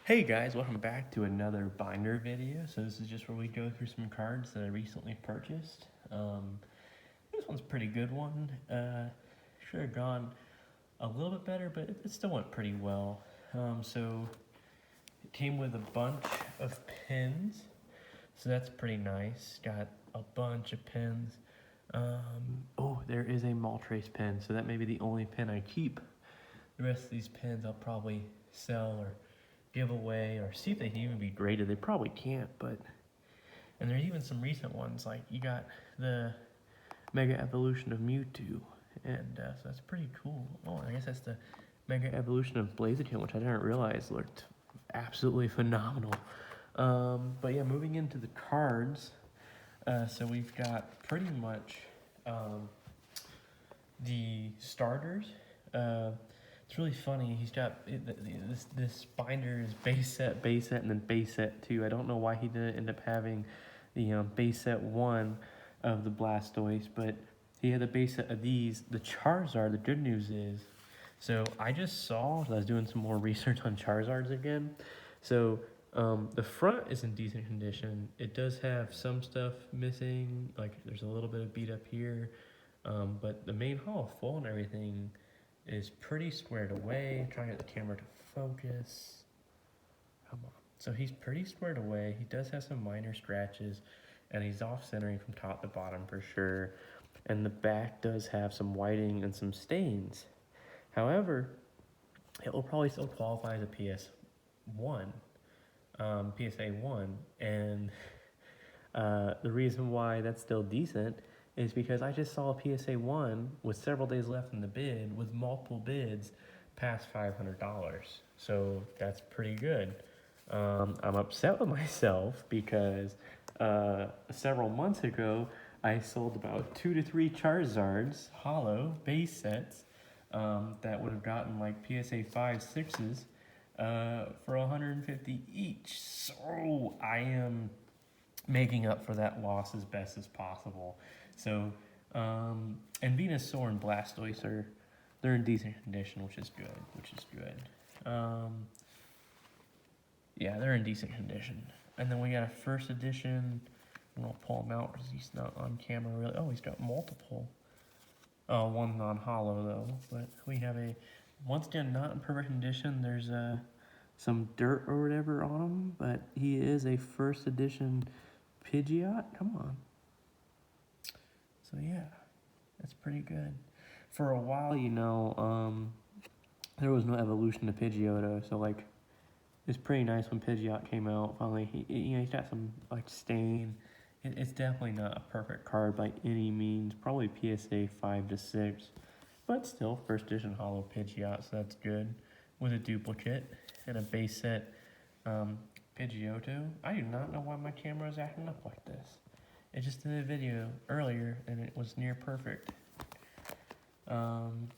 Hey guys, welcome back to another binder video. So this is just where we go through some cards that I recently purchased. This one's a pretty good one. Should have gone a little bit better, but it still went pretty well. So it came with a bunch of pins, so that's pretty nice. Got a bunch of pins. Oh, there is a Maltrace pin, so that may be the only pin I keep. The rest of these pins I'll probably sell or give away or see if they can even be graded. They probably can't, but and there's even some recent ones like you got the Mega Evolution of Mewtwo, and so that's pretty cool. Oh, I guess that's the Mega Evolution of Blaziken, which I didn't realize looked absolutely phenomenal. But yeah, moving into the cards, so we've got pretty much the starters. It's really funny. He's got this binder is base set, and then base set 2. I don't know why he didn't end up having the base set 1 of the Blastoise, but he had the base set of these. The Charizard, the good news is, so I just saw, I was doing some more research on Charizards again. So the front is in decent condition. It does have some stuff missing, like there's a little bit of beat up here, but the main hull full and everything is pretty squared away. I'm trying to get the camera to focus. Come on. So he's pretty squared away. He does have some minor scratches, and he's off centering from top to bottom for sure. And the back does have some whiting and some stains. However, it will probably still qualify as a PS1, PSA 1, and the reason why that's still decent is because I just saw a PSA 1 with several days left in the bid with multiple bids past $500. So that's pretty good. I'm upset with myself because several months ago I sold about 2 to 3 Charizards hollow base sets that would have gotten like PSA 5, 6s for 150 each. So I am making up for that loss as best as possible. So, and Venusaur and Blastoise they're in decent condition, which is good. Yeah, they're in decent condition. And then we got a first edition. And I'll pull him out because he's not on camera really. Oh, he's got multiple. Oh, one non-hollow though. But we have a, once again, not in perfect condition. There's some dirt or whatever on him, but he is a first edition Pidgeot. Come on. So yeah, that's pretty good. For a while, there was no evolution to Pidgeotto, so like it's pretty nice when Pidgeot came out. Finally, he's got some like stain. It's definitely not a perfect card by any means. Probably PSA 5 to 6, but still first edition hollow Pidgeot, so that's good. With a duplicate and a base set Pidgeotto. I do not know why my camera is acting up like this. It just did a video earlier and it was near perfect.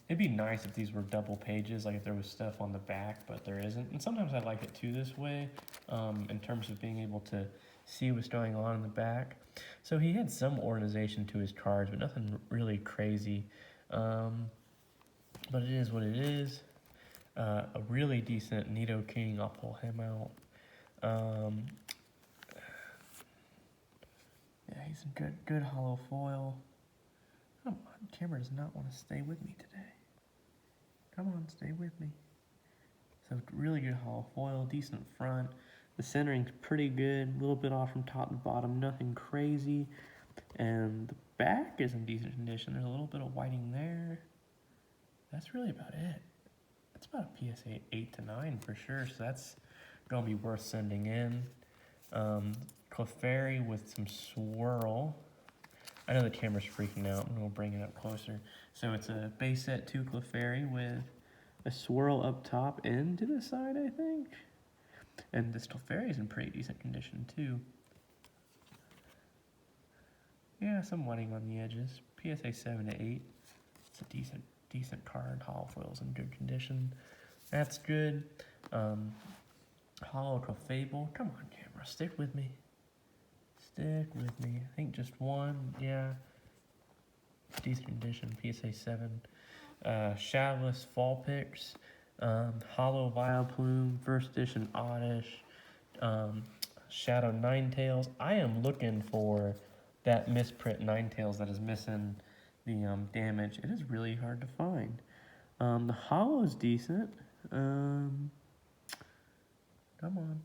It'd be nice if these were double pages, like if there was stuff on the back, but there isn't. And sometimes I like it too this way, in terms of being able to see what's going on in the back. So he had some organization to his cards, but nothing really crazy. But it is what it is. A really decent Nidoking, I'll pull him out. Yeah, he's a good hollow foil. Come on, camera does not want to stay with me today. Come on, stay with me. So really good hollow foil, decent front. The centering's pretty good, a little bit off from top to bottom, nothing crazy. And the back is in decent condition. There's a little bit of whiting there. That's really about it. It's about a PSA 8 to 9 for sure, so that's gonna be worth sending in. Clefairy with some swirl. I know the camera's freaking out. I'm gonna bring it up closer. So it's a base set 2 Clefairy with a swirl up top and to the side, I think. And this Clefairy is in pretty decent condition too. Yeah, some whiting on the edges. PSA 7 to 8. It's a decent card. Hollow foil's in good condition. That's good. Hollow Clefable. Come on, camera, stick with me. Stick with me. I think just one. Yeah. Decent condition. PSA 7. Shadowless Fall Picks. Hollow Vileplume, first edition Oddish, um, Shadow Ninetales. I am looking for that misprint Ninetales that is missing the damage. It is really hard to find. The hollow is decent. Um, Come on,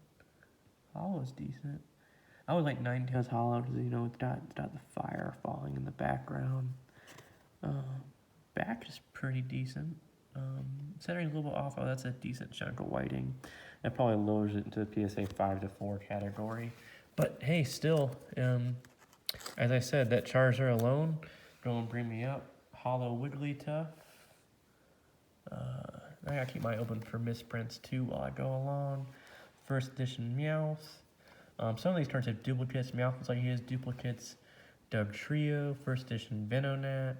hollow is decent. I would like Ninetales hollow because it's got the fire falling in the background. Um, Back is pretty decent. Centering a little bit off. Oh, that's a decent chunk of whiting. That probably lowers it into the PSA 5 to 4 category. But hey, still, as I said, that Charizard alone going to bring me up. Hollow Wigglytuff. I gotta keep my eye open for misprints too while I go along. First edition Meowth. Some of these cards have duplicates. Meowth looks like he has duplicates. Dugtrio, first edition Venonat,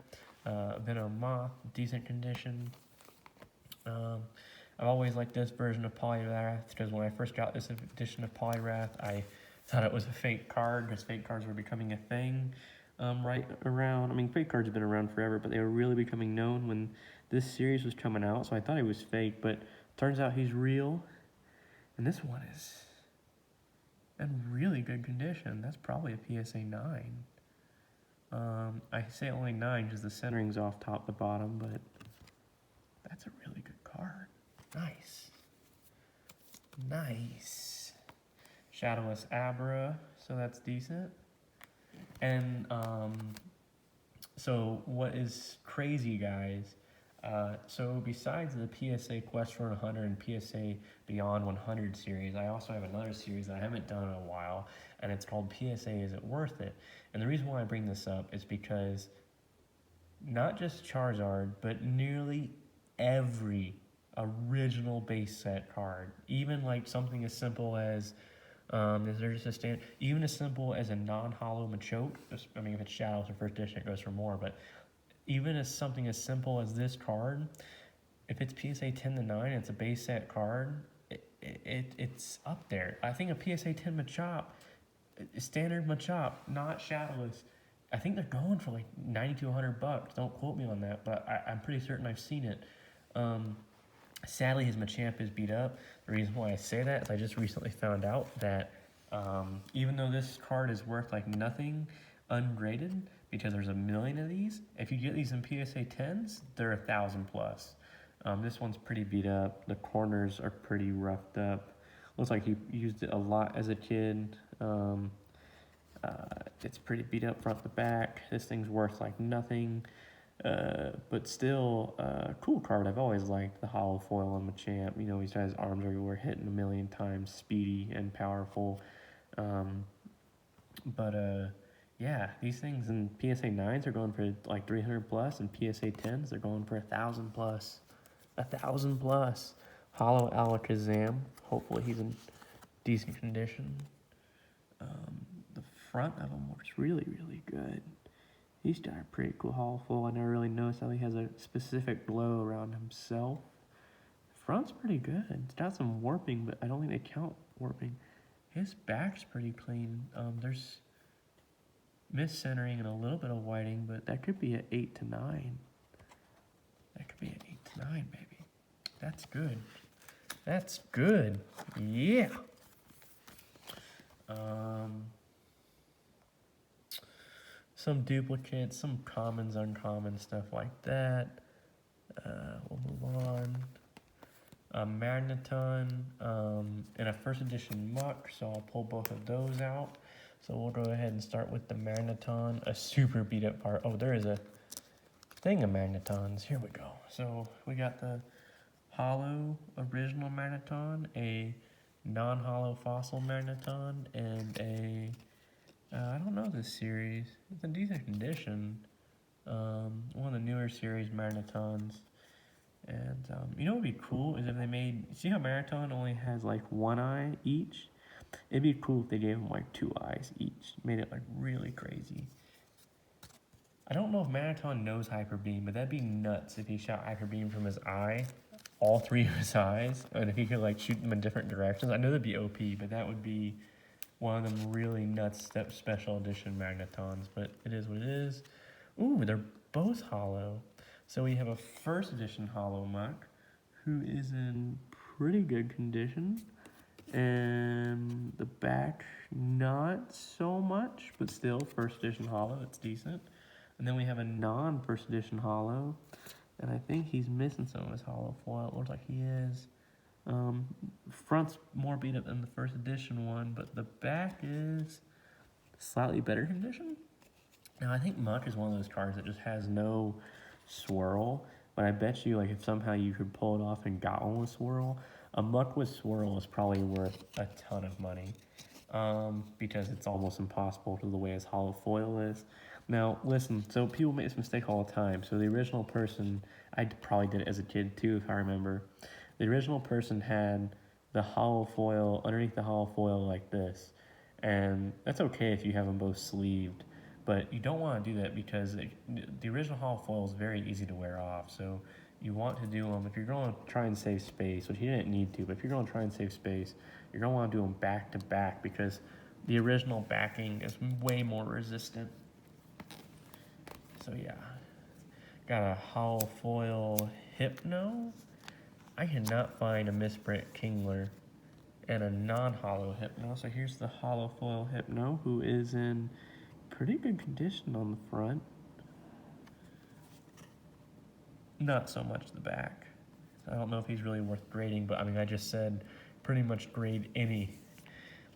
Venomoth, decent condition. I've always liked this version of Poliwrath because when I first got this edition of Poliwrath, I thought it was a fake card because fake cards were becoming a thing right around. I mean, fake cards have been around forever, but they were really becoming known when this series was coming out, so I thought he was fake, but turns out he's real. And this one is in really good condition. That's probably a PSA 9. I say only 9 because the centering's off top to bottom, but that's a really good card. Nice. Nice. Shadowless Abra, so that's decent. And so what is crazy, guys, so besides the PSA Quest for 100 and PSA Beyond 100 series, I also have another series that I haven't done in a while, and it's called PSA Is It Worth It? And the reason why I bring this up is because not just Charizard, but nearly every original base set card, even like something as simple as is there just a stand? Even as simple as a non-hollow Machoke. I mean, if it's Shadows or first edition, it goes for more. But even as something as simple as this card, if it's PSA 10 to 9, it's a base set card. It's up there. I think a PSA 10 Machop, standard Machop, not Shadowless. I think they're going for like 90 to 100 bucks. Don't quote me on that, but I'm pretty certain I've seen it. Sadly, his Machamp is beat up. The reason why I say that is I just recently found out that even though this card is worth like nothing ungraded, because there's a million of these, if you get these in PSA 10s, they're 1,000 plus. This one's pretty beat up. The corners are pretty roughed up. Looks like he used it a lot as a kid. It's pretty beat up front to back. This thing's worth like nothing. But still, cool card. I've always liked the hollow foil on Machamp. You know, he's got his arms everywhere, hitting a million times, speedy and powerful. Yeah, these things in PSA 9s are going for like 300 plus, and PSA 10s they're going for 1,000 plus. 1,000 plus. Hollow Alakazam. Hopefully he's in decent condition. The front of him looks really, really good. He's got a pretty cool hollow foil. I never really noticed how he has a specific glow around himself. Front's pretty good. It's got some warping, but I don't think they count warping. His back's pretty clean. There's mis-centering and a little bit of whiting, but that could be an 8 to 9. That could be an 8 to 9, maybe. That's good. That's good. Yeah. Some duplicates, some commons, uncommon, stuff like that. We'll move on. Magneton and a first edition Muck, so I'll pull both of those out. So we'll go ahead and start with the Magneton, a super beat up part. Oh, there is a thing of Magnetons. Here we go. So we got the hollow original Magneton, a non-hollow fossil Magneton, and a I don't know this series. It's in decent condition. One of the newer series Magnetons. And you know what would be cool is if they made, see how Magneton only has like one eye each? It'd be cool if they gave them like 2 eyes each. Made it like really crazy. I don't know if Magneton knows Hyper Beam, but that'd be nuts if he shot Hyper Beam from his eye, all 3 of his eyes, and if he could like shoot them in different directions. I know that'd be OP, but that would be one of them really nuts special edition Magnetons, but it is what it is. Ooh, they're both hollow. So we have a first edition hollow Muck, who is in pretty good condition. And the back, not so much, but still, first edition hollow, it's decent. And then we have a non-first edition hollow, and I think he's missing some of his hollow foil. It looks like he is. Front's more beat up than the first edition one, but the back is slightly better condition. Now, I think Muck is one of those cards that just has no swirl, but I bet you, like, if somehow you could pull it off and got one with swirl, a Muck with swirl is probably worth a ton of money, because it's almost impossible to the way his hollow foil is. Now, listen, so people make this mistake all the time. So the original person, I probably did it as a kid too, if I remember. The original person had the hollow foil, underneath the hollow foil like this. And that's okay if you have them both sleeved, but you don't want to do that because the original hollow foil is very easy to wear off. So you want to do them, if you're going to try and save space, which you didn't need to, but if you're going to try and save space, you're going to want to do them back to back because the original backing is way more resistant. So yeah, got a hollow foil Hypno. I cannot find a misprint Kingler and a non-hollow Hypno. So here's the hollow foil Hypno, who is in pretty good condition on the front. Not so much the back. I don't know if he's really worth grading, but I mean, I just said pretty much grade any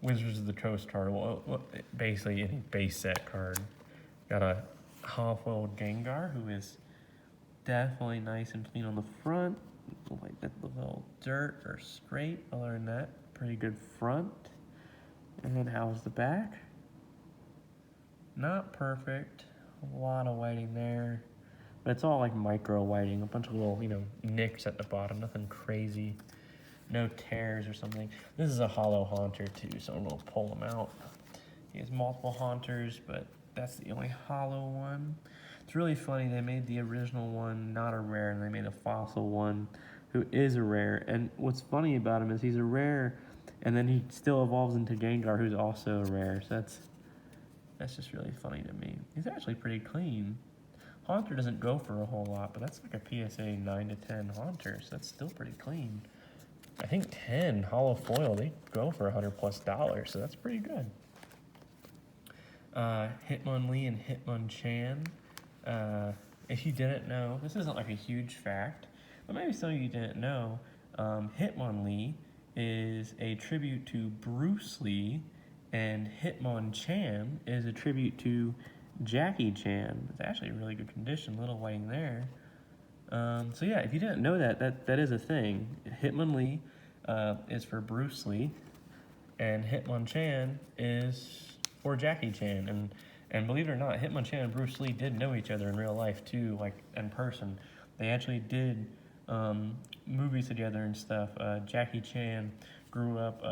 Wizards of the Coast card. Well, basically any base set card. Got a hollow foil Gengar, who is definitely nice and clean on the front. Like that little dirt or scrape. Other than that, pretty good front. And then how's the back? Not perfect. A lot of whiting there. But it's all like micro whiting. A bunch of little, nicks at the bottom. Nothing crazy. No tears or something. This is a hollow Haunter too, so I'm going to pull him out. He has multiple Haunters, but that's the only hollow one. It's really funny, they made the original one not a rare, and they made a fossil one who is a rare. And what's funny about him is he's a rare, and then he still evolves into Gengar, who's also a rare. So that's just really funny to me. He's actually pretty clean. Haunter doesn't go for a whole lot, but that's like a PSA 9 to 10 Haunter, so that's still pretty clean. I think 10 hollow foil, they go for $100+, so that's pretty good. Hitmonlee and Hitmonchan. If you didn't know, this isn't like a huge fact, but maybe some of you didn't know, Hitmonlee is a tribute to Bruce Lee, and Hitmonchan is a tribute to Jackie Chan. It's actually a really good condition, little whiting there. So yeah, if you didn't know that is a thing. Hitmonlee is for Bruce Lee, and Hitmonchan is for Jackie Chan. And believe it or not, Hitmonchan and Bruce Lee did know each other in real life too, like in person. They actually did movies together and stuff. Jackie Chan grew up,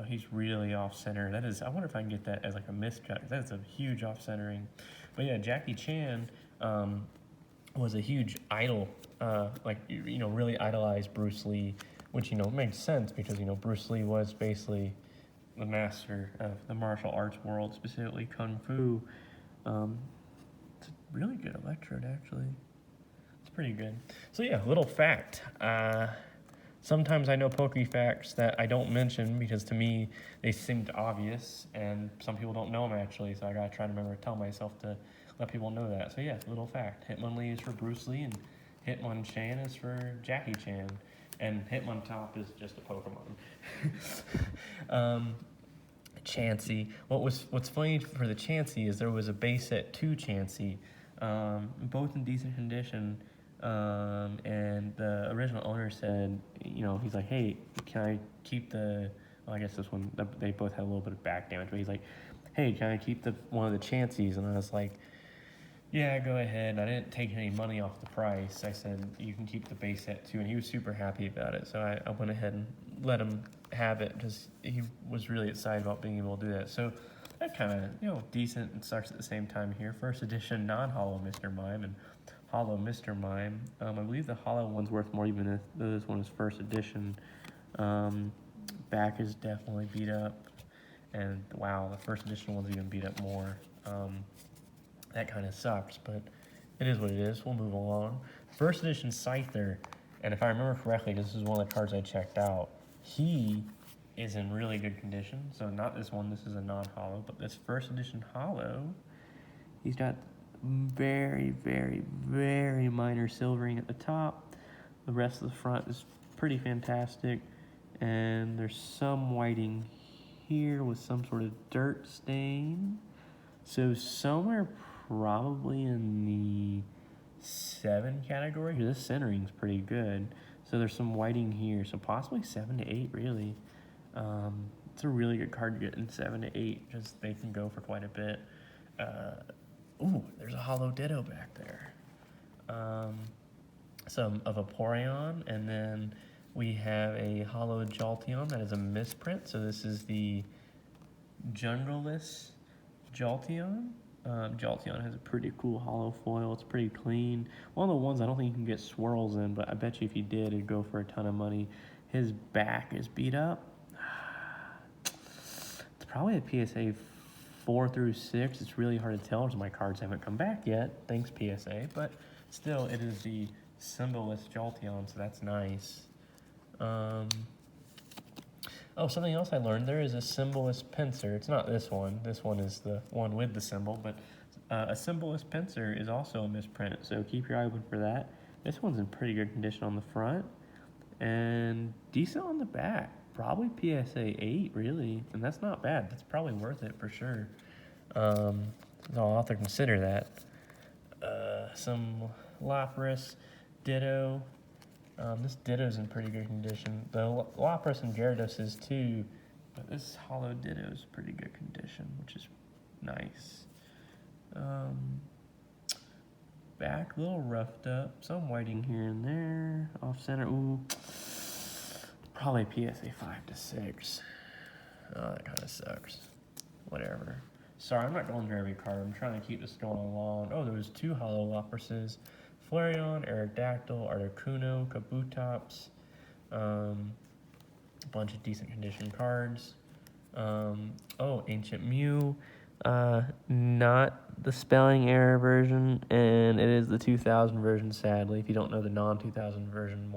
he's really off-center. That is, I wonder if I can get that as like a miscut. That is a huge off-centering. But yeah, Jackie Chan was a huge idol, really idolized Bruce Lee, which, makes sense because, Bruce Lee was basically the master of the martial arts world, specifically Kung Fu. It's a really good Electrode, actually. It's pretty good. So yeah, little fact. Sometimes I know Poke facts that I don't mention because to me they seemed obvious, and some people don't know them actually, so I gotta try to remember to tell myself to let people know that. So yeah, little fact. Hitmonlee is for Bruce Lee, and Hitmonchan is for Jackie Chan, and Hitmontop is just a Pokemon. Chansey. What's funny for the Chansey is there was a base set 2 Chansey, both in decent condition, and the original owner said, he's like, hey, can I keep the, well, I guess this one, they both had a little bit of back damage, but he's like, hey, can I keep one of the Chanseys? And I was like, yeah, go ahead. I didn't take any money off the price. I said, you can keep the base set too, and he was super happy about it. So I went ahead and let him have it because he was really excited about being able to do that. So that kind of, decent and starts at the same time here. First edition non-hollow Mr. Mime and hollow Mr. Mime. I believe the hollow one's worth more even if this one is first edition. Back is definitely beat up. And wow, the first edition one's even beat up more. That kind of sucks, but it is what it is. We'll move along. First edition Scyther. And if I remember correctly, this is one of the cards I checked out. He is in really good condition. So not this one, this is a non-holo, but this first edition holo, he's got very, very, very minor silvering at the top. The rest of the front is pretty fantastic. And there's some whiting here with some sort of dirt stain. So somewhere probably in the 7 category. This centering's pretty good. So there's some whiting here. So possibly 7 to 8 really. It's a really good card to get in 7 to 8. Just they can go for quite a bit. Ooh, there's a holo Ditto back there. Some of a Vaporeon, and then we have a holo Jolteon that is a misprint. So this is the Jungleless Jolteon. Jolteon has a pretty cool holo foil. It's pretty clean. One of the ones I don't think you can get swirls in, but I bet you if you did, it'd go for a ton of money. His back is beat up. It's probably a PSA 4 through 6. It's really hard to tell because my cards haven't come back yet. Thanks, PSA. But still, it is the Symbolist Jolteon, so that's nice. Oh, something else I learned, there is a Symbolist Pinsir. It's not this one. This one is the one with the symbol, but a Symbolist Pinsir is also a misprint, so keep your eye open for that. This one's in pretty good condition on the front, and decent on the back. Probably PSA 8, really, and that's not bad. That's probably worth it for sure. So I'll have to consider that. Some Lapras, Ditto. This Ditto's in pretty good condition. The Lapras and Gyarados is too, but this holo Ditto's pretty good condition, which is nice. Back a little roughed up, some whiting here and there, off center. Ooh, probably PSA 5 to 6. Oh, that kind of sucks. Whatever. Sorry, I'm not going through every card. I'm trying to keep this going along. Oh, there was 2 holo Laprases. Flareon, Aerodactyl, Articuno, Kabutops, a bunch of decent condition cards. Oh, Ancient Mew, not the spelling error version, and it is the 2000 version, sadly. If you don't know the non-2000 version,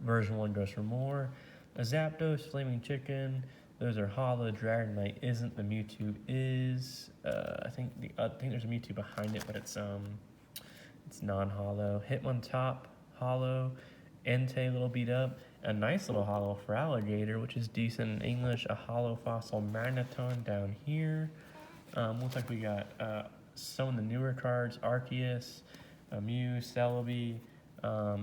version 1 goes for more. A Zapdos, Flaming Chicken, those are holo. Dragonite isn't, the Mewtwo is. I think there's a Mewtwo behind it, but it's non-holo. Hitmontop, holo. Entei, a little beat up. A nice little holo for Alligator, which is decent in English. A holo Fossil Magneton down here. Looks like we got some of the newer cards. Arceus, Mew, Celebi. A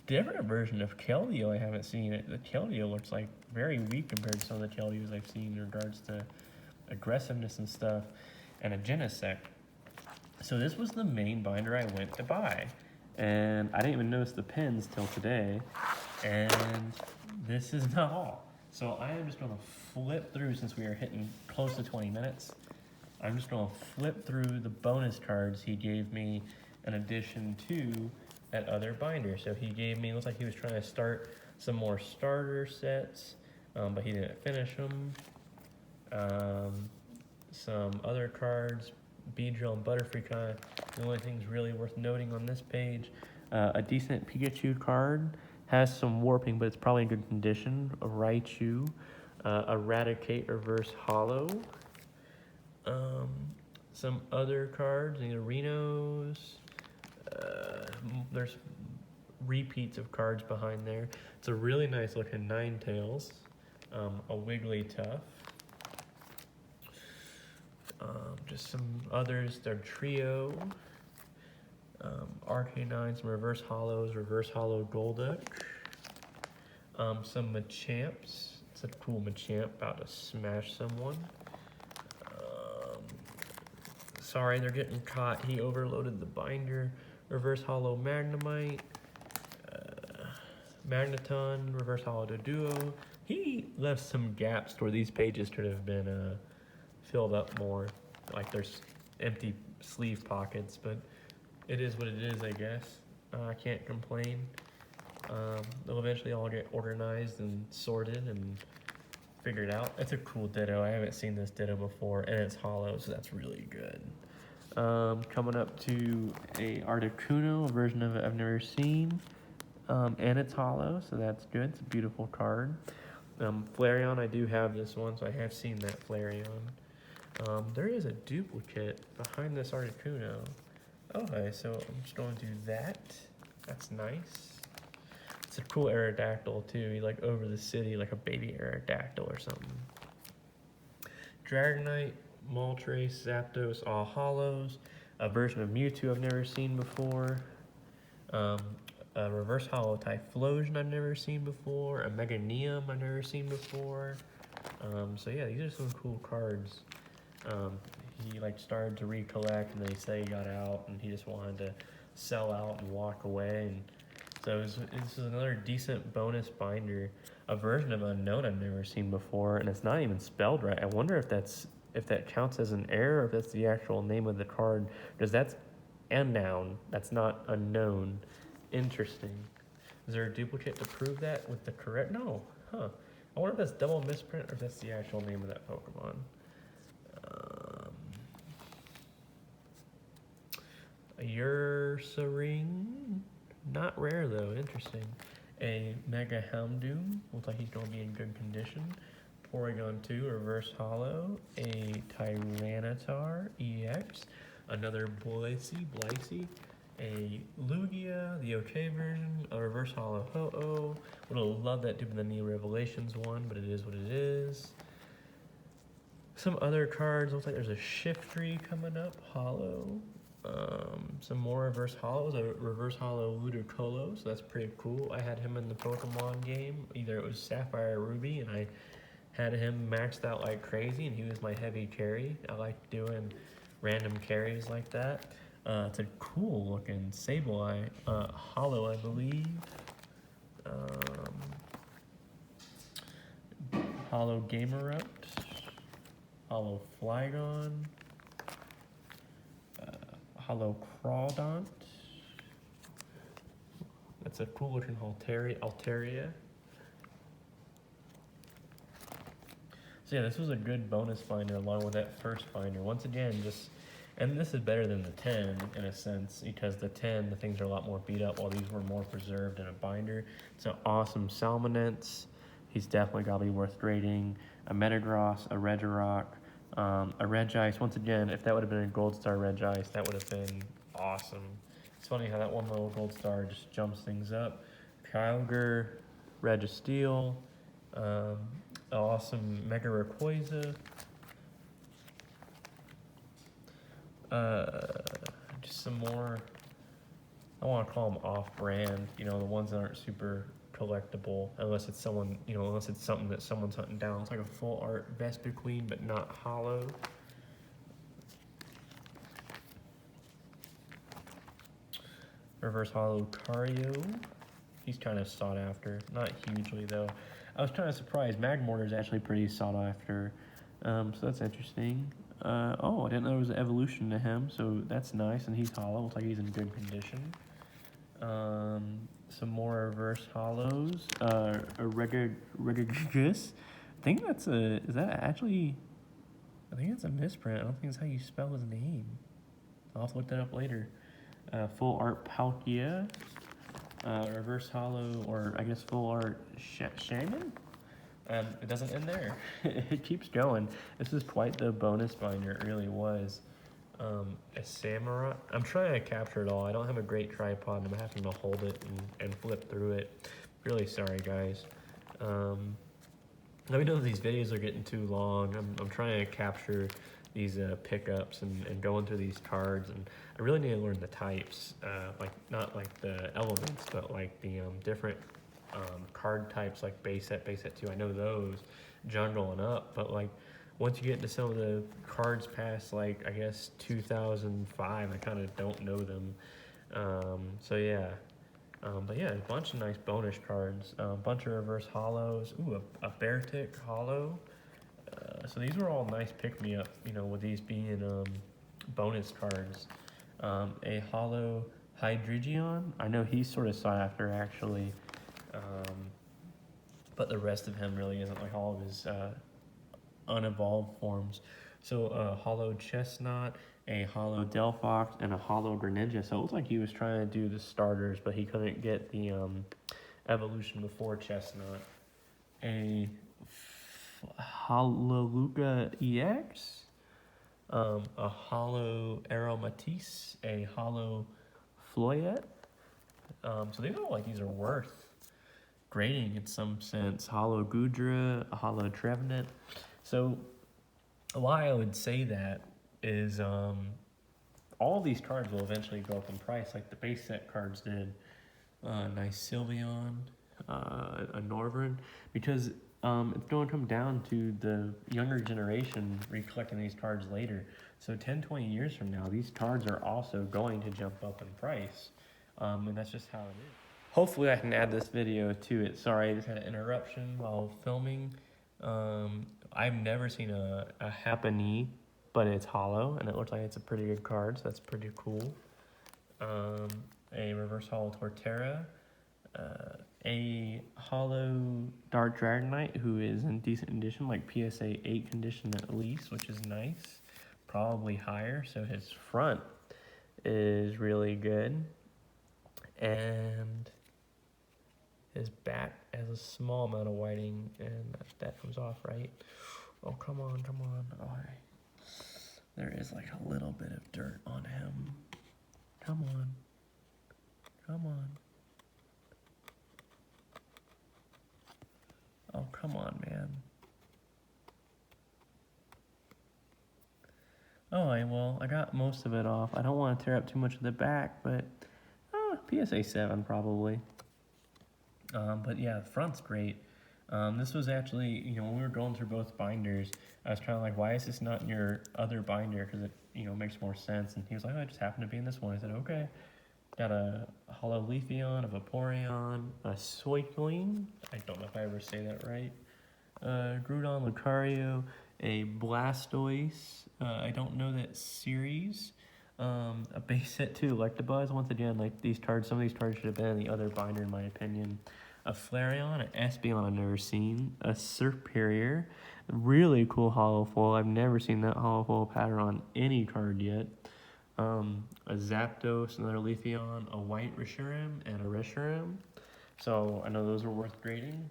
different version of Keldeo I haven't seen. The Keldeo looks like very weak compared to some of the Keldeos I've seen in regards to aggressiveness and stuff. And a Genesect. So this was the main binder I went to buy, and I didn't even notice the pins till today, and this is not all. So I am just going to flip through, since we are hitting close to 20 minutes, I'm just going to flip through the bonus cards he gave me in addition to that other binder. So he gave me, looks like he was trying to start some more starter sets, but he didn't finish them. Some other cards, Beedrill and Butterfree. The only things really worth noting on this page, a decent Pikachu card, has some warping, but it's probably in good condition. A Raichu, Eradicate Reverse Holo. Some other cards, the Renos. There's repeats of cards behind there. It's a really nice looking Ninetales, a Wigglytuff. Just some others, their trio, Arcanine, some reverse holos, reverse holo Golduck, some Machamps. It's a cool Machamp about to smash someone. Sorry, they're getting caught. He overloaded the binder. Reverse holo Magnemite, Magneton, reverse holo Doduo. He left some gaps where these pages could have been filled up more. Like there's empty sleeve pockets, but it is what it is, I guess. I can't complain. They'll eventually all get organized and sorted and figured out. It's a cool Ditto. I haven't seen this Ditto before, and it's holo, so that's really good. Coming up to a Articuno, a version of it I've never seen. and it's hollow, so that's good. It's a beautiful card. Flareon, I do have this one, so I have seen that Flareon. There is a duplicate behind this Articuno. Okay, so I'm just going to do that. That's nice. It's a cool Aerodactyl too. He like over the city like a baby Aerodactyl or something. Dragonite, Moltres, Zapdos, all hollows. A version of Mewtwo I've never seen before. A reverse hollow Typhlosion I've never seen before. A Meganium I've never seen before. So yeah, these are some cool cards. He like started to recollect, and then he said he got out, and he just wanted to sell out and walk away. And so this is another decent bonus binder, a version of Unknown I've never seen before, and it's not even spelled right. I wonder if that counts as an error, or if that's the actual name of the card, because that's Unknown. That's not Unknown. Interesting. Is there a duplicate to prove that with the correct? No. Huh. I wonder if that's double misprint or if that's the actual name of that Pokemon. A Ursaring, not rare though, interesting. A Mega Houndoom, looks like he's going to be in good condition. Porygon 2, Reverse Hollow. A Tyranitar EX. Another Blacie. A Lugia, the OK version. A Reverse Hollow Ho-Oh. Would have loved that Dupe of the Neo Revelations one, but it is what it is. Some other cards, looks like there's a Shiftry coming up, Hollow. Some more reverse hollows, a reverse hollow Ludicolo, so that's pretty cool. I had him in the Pokemon game, either it was Sapphire Ruby, and I had him maxed out like crazy, and he was my heavy carry. I like doing random carries like that. It's a cool looking Sableye, hollow I believe. Hollow Gamerupt, hollow Flygon. Hollow Crawdont. That's a cool looking Altaria. So yeah, this was a good bonus binder along with that first binder. Once again, and this is better than the 10 in a sense, because the 10, the things are a lot more beat up, while these were more preserved in a binder. It's an awesome Salmonence. He's definitely got to be worth grading. A Metagross, a Regirock, a Regice. Once again, if that would have been a Gold Star Regice, that would have been awesome. It's funny how that one little Gold Star just jumps things up. Kyogre, Registeel, awesome Mega Rayquaza. Just some more, I want to call them off-brand, the ones that aren't super collectible, unless it's something that someone's hunting down. It's like a full art Vespiquen, but not hollow. Reverse hollow Cario. He's kind of sought after, not hugely though. I was kind of surprised. Magmortar is actually pretty sought after, so that's interesting. I didn't know there was an evolution to him, so that's nice, and he's hollow. Looks like he's in good condition. Some more reverse hollows. A Regigigas. I think that's I think it's a misprint. I don't think it's how you spell his name. I'll have to look that up later. Full art Palkia. Reverse hollow, or I guess full art Shaman? It doesn't end there. It keeps going. This is quite the bonus binder, it really was. A Samurai. I'm trying to capture it all. I don't have a great tripod, and I'm having to hold it and flip through it. Really sorry, guys. Let me know if these videos are getting too long. I'm trying to capture these pickups and going through these cards, and I really need to learn the types, not like the elements, but like the different card types, like base set 2. I know those, jungle and up, but like once you get into some of the cards past, like, I guess 2005, I kind of don't know them. So yeah. But yeah, a bunch of nice bonus cards. A bunch of reverse hollows. Ooh, a Beartic hollow. So these were all nice pick-me-up, with these being bonus cards. A hollow Hydreigon. I know he's sort of sought after, actually. But the rest of him really isn't, like all of his unevolved forms. So hollow Chestnut, a holo Delphox, and a holo Greninja. So it looks like he was trying to do the starters, but he couldn't get the evolution before Chestnut. A Hololuca EX, a holo Aromatisse, a holo Floyette. So they look like these are worth grading in some sense. Holo Gudra, a holo Trevenant. So why I would say that is all these cards will eventually go up in price, like the base set cards did. Nice Sylveon, a Norvern, because it's going to come down to the younger generation recollecting these cards later. So 10, 20 years from now, these cards are also going to jump up in price, and that's just how it is. Hopefully I can add this video to it. Sorry, I just had an interruption while filming. I've never seen a Happiny, but it's holo, and it looks like it's a pretty good card, so that's pretty cool. A reverse holo Torterra, a holo Dark Dragonite, who is in decent condition, like PSA 8 condition at least, which is nice. Probably higher, so his front is really good. And his back has a small amount of whiting, and that comes off, right? Oh, come on, come on. All right. There is like a little bit of dirt on him. Come on. Come on. Oh, come on, man. Oh, well, I got most of it off. I don't want to tear up too much of the back, but PSA 7 probably. But yeah, the front's great. This was actually, you know, when we were going through both binders, I was kind of like, why is this not in your other binder? Because it, you know, makes more sense. And he was like, oh, it just happened to be in this one. I said, okay. Got a holo Leafeon, a Vaporeon, a Suicune. I don't know if I ever say that right. Groudon, Lucario, a Blastoise. I don't know that series. A base set too, Electabuzz. Once again, like these cards, some of these cards should have been in the other binder in my opinion. A Flareon, an Espeon I've never seen, a Serperior, really cool holo foil. I've never seen that holo foil pattern on any card yet. A Zapdos, another Leafeon, a white Reshiram, and a Reshiram. So I know those are worth grading.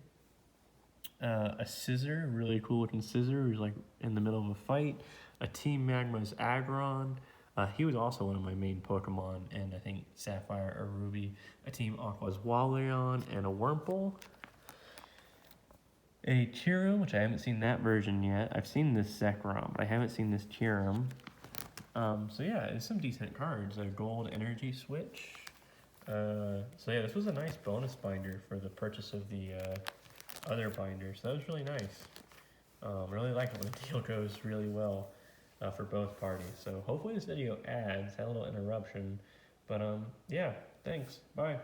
A Scizor, really cool looking Scizor, who's like in the middle of a fight. A Team Magma's Aggron. He was also one of my main Pokemon, and I think Sapphire or Ruby. A Team Aqua's Walleon, and a Wurmple. A Cheerum, which I haven't seen that version yet. I've seen this Zekrom, but I haven't seen this Cheerum. So yeah, it's some decent cards. A Gold Energy Switch. So yeah, this was a nice bonus binder for the purchase of the other binder. So that was really nice. Really like it when the deal goes really well for both parties. So hopefully this video adds. Had a little interruption. But yeah, thanks. Bye.